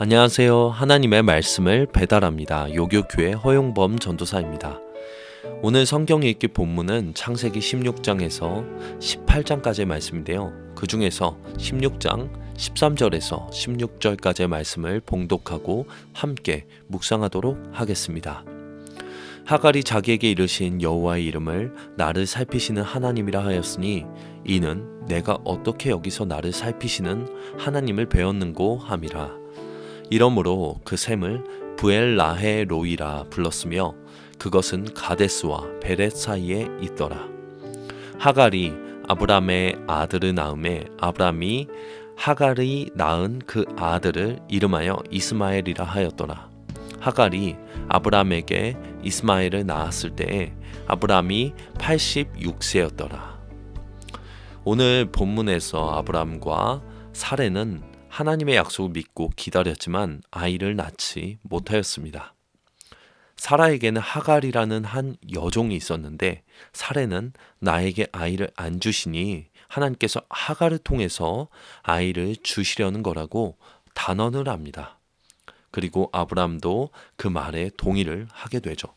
안녕하세요. 하나님의 말씀을 배달합니다. 요교교회 허용범 전도사입니다. 오늘 성경 읽기 본문은 창세기 16장에서 18장까지의 말씀인데요. 그 중에서 16장 13절에서 16절까지의 말씀을 봉독하고 함께 묵상하도록 하겠습니다. 하갈이 자기에게 이르신 여호와의 이름을 나를 살피시는 하나님이라 하였으니 이는 내가 어떻게 여기서 나를 살피시는 하나님을 배웠는고 함이라. 이러므로 그 샘을 브엘라헤로이라 불렀으며 그것은 가데스와 베렛 사이에 있더라. 하갈이 아브람의 아들을 낳음에 아브람이 하갈이 낳은 그 아들을 이름하여 이스마엘이라 하였더라. 하갈이 아브람에게 이스마엘을 낳았을 때에 아브람이 86세였더라. 오늘 본문에서 아브람과 사레는 하나님의 약속을 믿고 기다렸지만 아이를 낳지 못하였습니다. 사라에게는 하갈이라는 한 여종이 있었는데 사레는 나에게 아이를 안 주시니 하나님께서 하갈을 통해서 아이를 주시려는 거라고 단언을 합니다. 그리고 아브람도 그 말에 동의를 하게 되죠.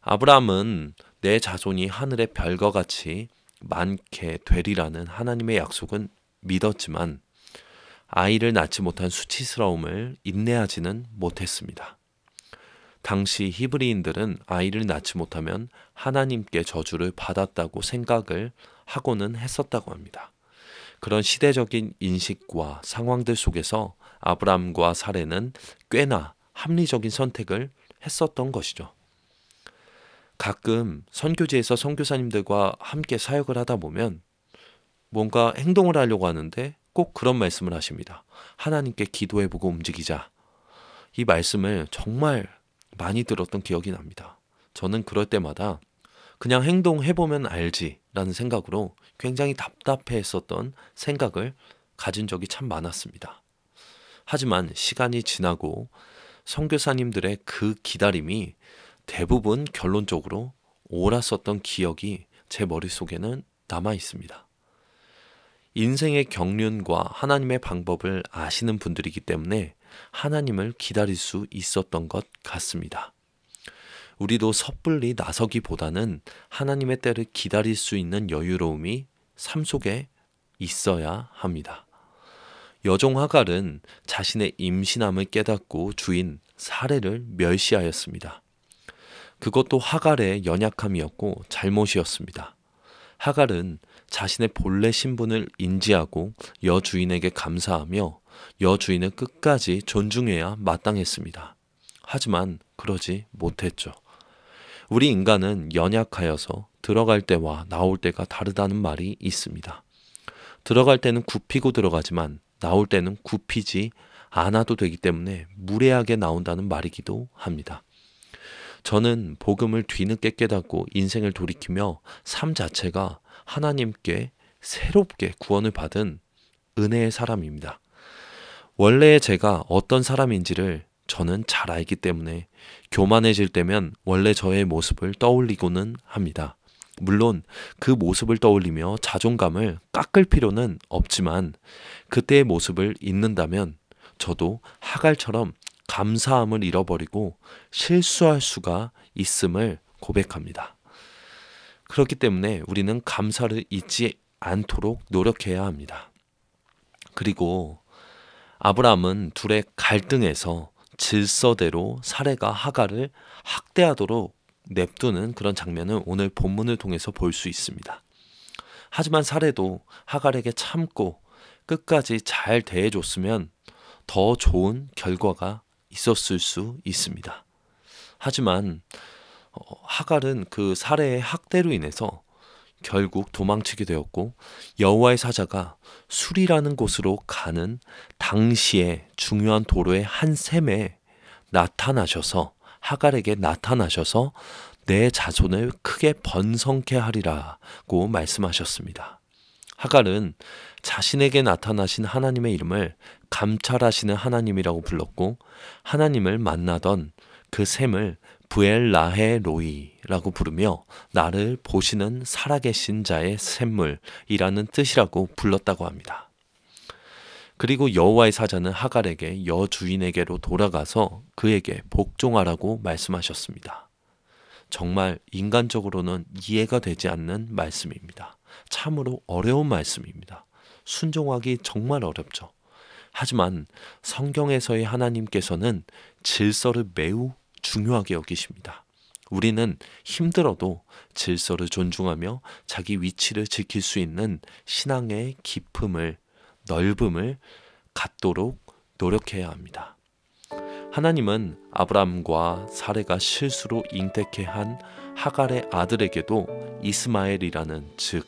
아브람은 내 자손이 하늘의 별과 같이 많게 되리라는 하나님의 약속은 믿었지만 아이를 낳지 못한 수치스러움을 인내하지는 못했습니다. 당시 히브리인들은 아이를 낳지 못하면 하나님께 저주를 받았다고 생각을 하고는 했었다고 합니다. 그런 시대적인 인식과 상황들 속에서 아브람과 사레는 꽤나 합리적인 선택을 했었던 것이죠. 가끔 선교지에서 선교사님들과 함께 사역을 하다 보면 뭔가 행동을 하려고 하는데 꼭 그런 말씀을 하십니다. 하나님께 기도해보고 움직이자. 이 말씀을 정말 많이 들었던 기억이 납니다. 저는 그럴 때마다 그냥 행동해보면 알지 라는 생각으로 굉장히 답답해했었던 생각을 가진 적이 참 많았습니다. 하지만 시간이 지나고 선교사님들의 그 기다림이 대부분 결론적으로 옳았었던 기억이 제 머릿속에는 남아 있습니다. 인생의 경륜과 하나님의 방법을 아시는 분들이기 때문에 하나님을 기다릴 수 있었던 것 같습니다. 우리도 섣불리 나서기보다는 하나님의 때를 기다릴 수 있는 여유로움이 삶 속에 있어야 합니다. 여종 하갈은 자신의 임신함을 깨닫고 주인 사레를 멸시하였습니다. 그것도 하갈의 연약함이었고 잘못이었습니다. 하갈은 자신의 본래 신분을 인지하고 여주인에게 감사하며 여주인을 끝까지 존중해야 마땅했습니다. 하지만 그러지 못했죠. 우리 인간은 연약하여서 들어갈 때와 나올 때가 다르다는 말이 있습니다. 들어갈 때는 굽히고 들어가지만 나올 때는 굽히지 않아도 되기 때문에 무례하게 나온다는 말이기도 합니다. 저는 복음을 뒤늦게 깨닫고 인생을 돌이키며 삶 자체가 하나님께 새롭게 구원을 받은 은혜의 사람입니다. 원래 제가 어떤 사람인지를 저는 잘 알기 때문에 교만해질 때면 원래 저의 모습을 떠올리고는 합니다. 물론 그 모습을 떠올리며 자존감을 깎을 필요는 없지만 그때의 모습을 잊는다면 저도 하갈처럼 감사함을 잃어버리고 실수할 수가 있음을 고백합니다. 그렇기 때문에 우리는 감사를 잊지 않도록 노력해야 합니다. 그리고 아브람은 둘의 갈등에서 질서대로 사레가 하갈을 학대하도록 냅두는 그런 장면을 오늘 본문을 통해서 볼 수 있습니다. 하지만 사레도 하갈에게 참고 끝까지 잘 대해줬으면 더 좋은 결과가 있었을 수 있습니다. 하지만 하갈은 그 사레의 학대로 인해서 결국 도망치게 되었고 여호와의 사자가 술이라는 곳으로 가는 당시의 중요한 도로의 한 샘에 나타나셔서 하갈에게 나타나셔서 내 자손을 크게 번성케 하리라고 말씀하셨습니다. 하갈은 자신에게 나타나신 하나님의 이름을 감찰하시는 하나님이라고 불렀고 하나님을 만나던 그 샘을 브엘라헤로이라고 부르며 나를 보시는 살아계신 자의 샘물이라는 뜻이라고 불렀다고 합니다. 그리고 여호와의 사자는 하갈에게 여주인에게로 돌아가서 그에게 복종하라고 말씀하셨습니다. 정말 인간적으로는 이해가 되지 않는 말씀입니다. 참으로 어려운 말씀입니다. 순종하기 정말 어렵죠. 하지만 성경에서의 하나님께서는 질서를 매우 중요하게 여기십니다. 우리는 힘들어도 질서를 존중하며 자기 위치를 지킬 수 있는 신앙의 깊음을, 넓음을 갖도록 노력해야 합니다. 하나님은 아브라함과 사레가 실수로 잉태케 한 하갈의 아들에게도 이스마엘이라는, 즉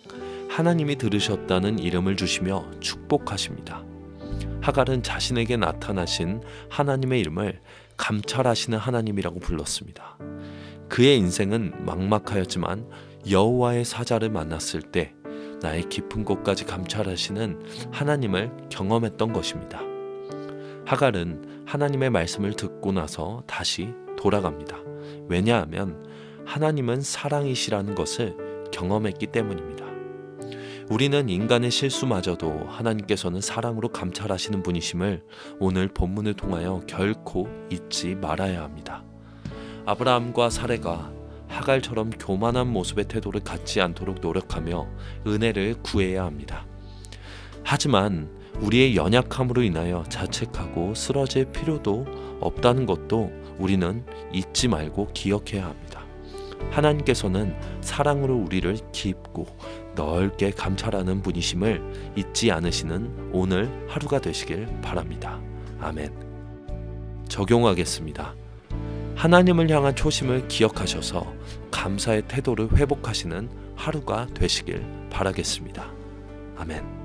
하나님이 들으셨다는 이름을 주시며 축복하십니다. 하갈은 자신에게 나타나신 하나님의 이름을 감찰하시는 하나님이라고 불렀습니다. 그의 인생은 막막하였지만 여호와의 사자를 만났을 때 나의 깊은 곳까지 감찰하시는 하나님을 경험했던 것입니다. 하갈은 하나님의 말씀을 듣고 나서 다시 돌아갑니다. 왜냐하면 하나님은 사랑이시라는 것을 경험했기 때문입니다. 우리는 인간의 실수마저도 하나님께서는 사랑으로 감찰하시는 분이심을 오늘 본문을 통하여 결코 잊지 말아야 합니다. 아브라함과 사레가 하갈처럼 교만한 모습의 태도를 갖지 않도록 노력하며 은혜를 구해야 합니다. 하지만 우리의 연약함으로 인하여 자책하고 쓰러질 필요도 없다는 것도 우리는 잊지 말고 기억해야 합니다. 하나님께서는 사랑으로 우리를 깊고 넓게 감찰하는 분이심을 잊지 않으시는 오늘 하루가 되시길 바랍니다. 아멘. 적용하겠습니다. 하나님을 향한 초심을 기억하셔서 감사의 태도를 회복하시는 하루가 되시길 바라겠습니다. 아멘.